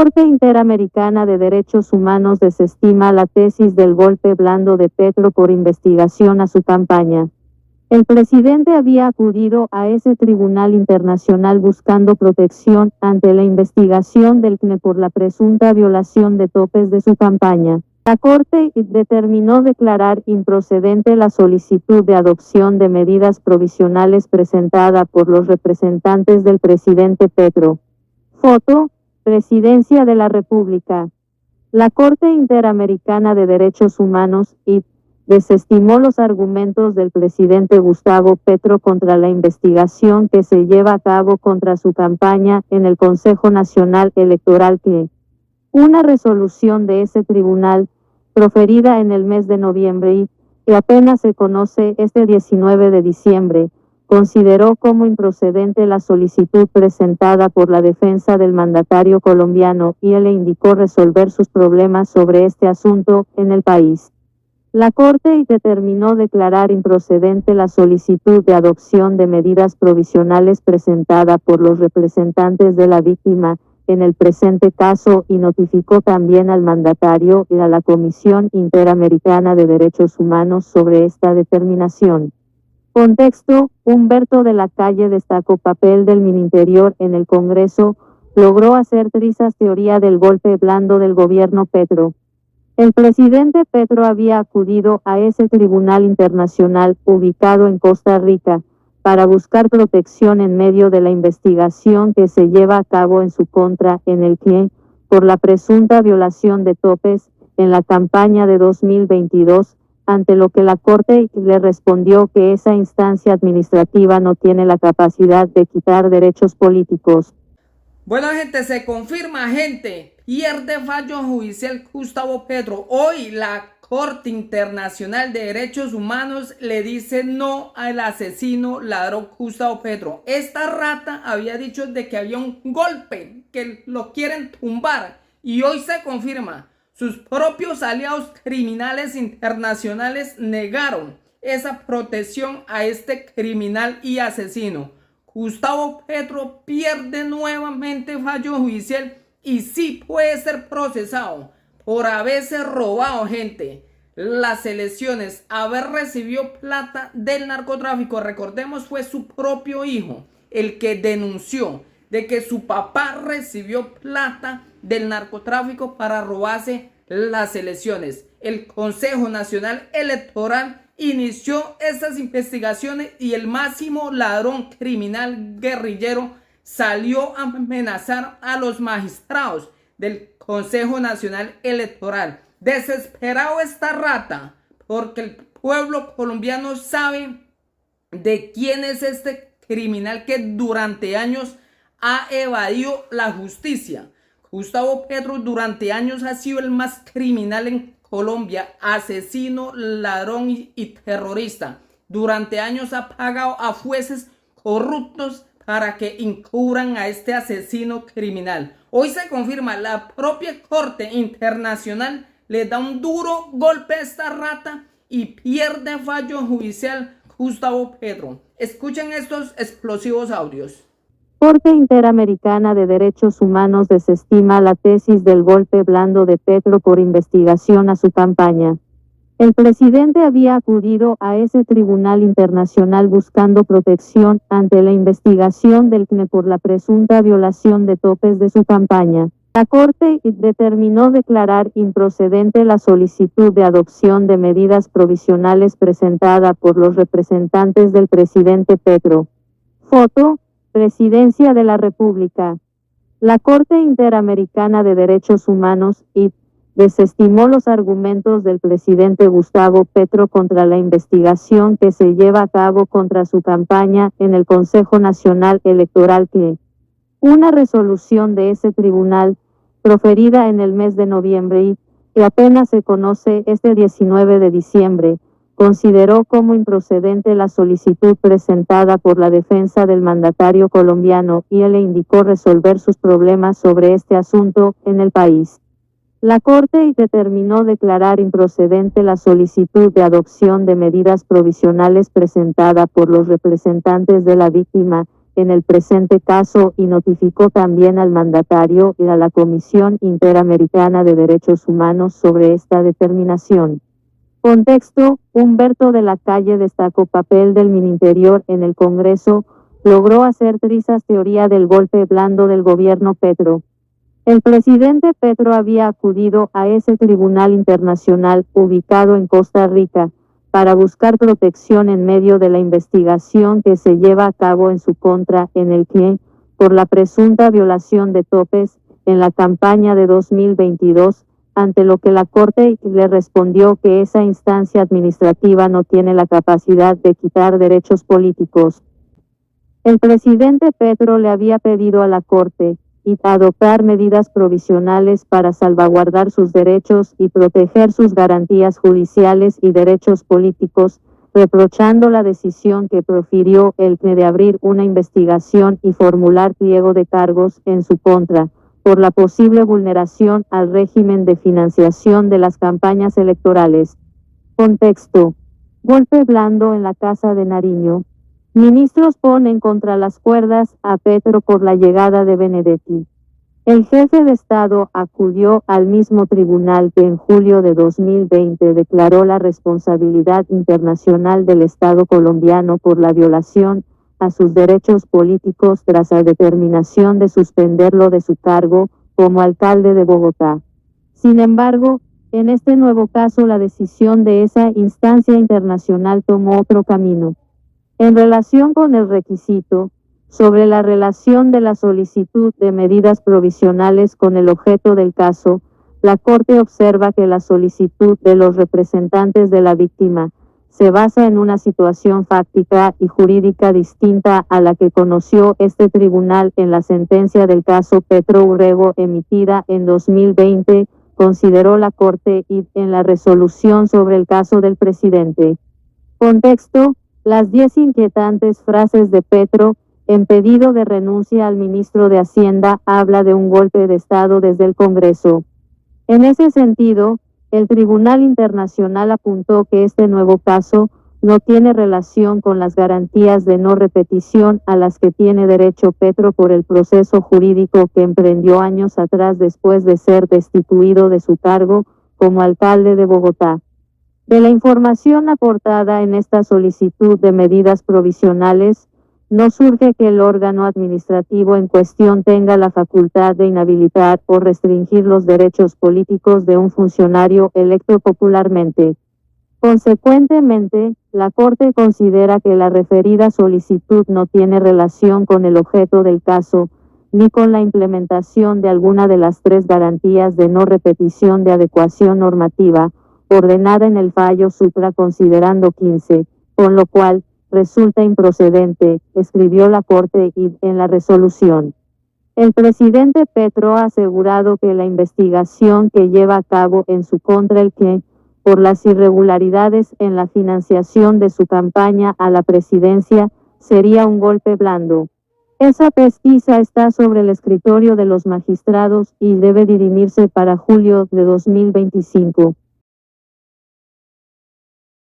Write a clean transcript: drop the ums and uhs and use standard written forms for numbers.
Corte Interamericana de Derechos Humanos desestima la tesis del golpe blando de Petro por investigación a su campaña. El presidente había acudido a ese tribunal internacional buscando protección ante la investigación del CNE por la presunta violación de topes de su campaña. La Corte determinó declarar improcedente la solicitud de adopción de medidas provisionales presentada por los representantes del presidente Petro. Foto: Presidencia de la República. La Corte Interamericana de Derechos Humanos desestimó los argumentos del presidente Gustavo Petro contra la investigación que se lleva a cabo contra su campaña en el Consejo Nacional Electoral que una resolución de ese tribunal, proferida en el mes de noviembre y que apenas se conoce este 19 de diciembre, consideró como improcedente la solicitud presentada por la defensa del mandatario colombiano y le indicó resolver sus problemas sobre este asunto en el país. La Corte determinó declarar improcedente la solicitud de adopción de medidas provisionales presentada por los representantes de la víctima en el presente caso y notificó también al mandatario y a la Comisión Interamericana de Derechos Humanos sobre esta determinación. Contexto: Humberto de la Calle destacó papel del Ministerio en el Congreso, logró hacer trizas teoría del golpe blando del gobierno Petro. El presidente Petro había acudido a ese tribunal internacional ubicado en Costa Rica para buscar protección en medio de la investigación que se lleva a cabo en su contra en el que, por la presunta violación de topes en la campaña de 2022, ante lo que la Corte le respondió que esa instancia administrativa no tiene la capacidad de quitar derechos políticos. Bueno, gente, se confirma, gente, pierde fallo judicial Gustavo Petro. Hoy la Corte Internacional de Derechos Humanos le dice no al asesino ladrón Gustavo Petro. Esta rata había dicho de que había un golpe, que lo quieren tumbar, y hoy se confirma. Sus propios aliados criminales internacionales negaron esa protección a este criminal y asesino. Gustavo Petro pierde nuevamente fallo judicial y sí puede ser procesado por haberse robado, gente, las elecciones, haber recibido plata del narcotráfico. Recordemos, fue su propio hijo el que denunció de que su papá recibió plata del narcotráfico para robarse las elecciones. El Consejo Nacional Electoral inició estas investigaciones y el máximo ladrón criminal guerrillero salió a amenazar a los magistrados del Consejo Nacional Electoral. Desesperado esta rata, porque el pueblo colombiano sabe de quién es este criminal que durante años ha evadido la justicia. Gustavo Petro durante años ha sido el más criminal en Colombia, asesino, ladrón y terrorista. Durante años ha pagado a jueces corruptos para que encubran a este asesino criminal. Hoy se confirma, la propia Corte Internacional le da un duro golpe a esta rata y pierde fallo judicial Gustavo Petro. Escuchen estos explosivos audios. Corte Interamericana de Derechos Humanos desestima la tesis del golpe blando de Petro por investigación a su campaña. El presidente había acudido a ese tribunal internacional buscando protección ante la investigación del CNE por la presunta violación de topes de su campaña. La Corte determinó declarar improcedente la solicitud de adopción de medidas provisionales presentada por los representantes del presidente Petro. Foto: Presidencia de la República. La Corte Interamericana de Derechos Humanos desestimó los argumentos del presidente Gustavo Petro contra la investigación que se lleva a cabo contra su campaña en el Consejo Nacional Electoral que una resolución de ese tribunal, proferida en el mes de noviembre y que apenas se conoce este 19 de diciembre, consideró como improcedente la solicitud presentada por la defensa del mandatario colombiano y le indicó resolver sus problemas sobre este asunto en el país. La Corte determinó declarar improcedente la solicitud de adopción de medidas provisionales presentada por los representantes de la víctima en el presente caso y notificó también al mandatario y a la Comisión Interamericana de Derechos Humanos sobre esta determinación. Contexto: Humberto de la Calle destacó papel del Mininterior en el Congreso, logró hacer trizas teoría del golpe blando del gobierno Petro. El presidente Petro había acudido a ese tribunal internacional ubicado en Costa Rica para buscar protección en medio de la investigación que se lleva a cabo en su contra, en el que, por la presunta violación de topes en la campaña de 2022, ante lo que la Corte le respondió que esa instancia administrativa no tiene la capacidad de quitar derechos políticos. El presidente Petro le había pedido a la Corte adoptar medidas provisionales para salvaguardar sus derechos y proteger sus garantías judiciales y derechos políticos, reprochando la decisión que profirió el CNE de abrir una investigación y formular pliego de cargos en su contra, por la posible vulneración al régimen de financiación de las campañas electorales. Contexto: golpe blando en la Casa de Nariño. Ministros ponen contra las cuerdas a Petro por la llegada de Benedetti. El jefe de Estado acudió al mismo tribunal que en julio de 2020 declaró la responsabilidad internacional del Estado colombiano por la violación a sus derechos políticos tras la determinación de suspenderlo de su cargo como alcalde de Bogotá. Sin embargo, en este nuevo caso la decisión de esa instancia internacional tomó otro camino. En relación con el requisito sobre la relación de la solicitud de medidas provisionales con el objeto del caso, la Corte observa que la solicitud de los representantes de la víctima se basa en una situación fáctica y jurídica distinta a la que conoció este tribunal en la sentencia del caso Petro Urrego emitida en 2020, consideró la Corte y en la resolución sobre el caso del presidente. Contexto: las 10 inquietantes frases de Petro en pedido de renuncia al ministro de Hacienda habla de un golpe de Estado desde el Congreso. En ese sentido, el Tribunal Internacional apuntó que este nuevo caso no tiene relación con las garantías de no repetición a las que tiene derecho Petro por el proceso jurídico que emprendió años atrás después de ser destituido de su cargo como alcalde de Bogotá. De la información aportada en esta solicitud de medidas provisionales, no surge que el órgano administrativo en cuestión tenga la facultad de inhabilitar o restringir los derechos políticos de un funcionario electo popularmente. Consecuentemente, la Corte considera que la referida solicitud no tiene relación con el objeto del caso, ni con la implementación de alguna de las 3 garantías de no repetición de adecuación normativa, ordenada en el fallo supra considerando 15, con lo cual resulta improcedente, escribió la Corte y en la resolución. El presidente Petro ha asegurado que la investigación que lleva a cabo en su contra el que, por las irregularidades en la financiación de su campaña a la presidencia, sería un golpe blando. Esa pesquisa está sobre el escritorio de los magistrados y debe dirimirse para julio de 2025.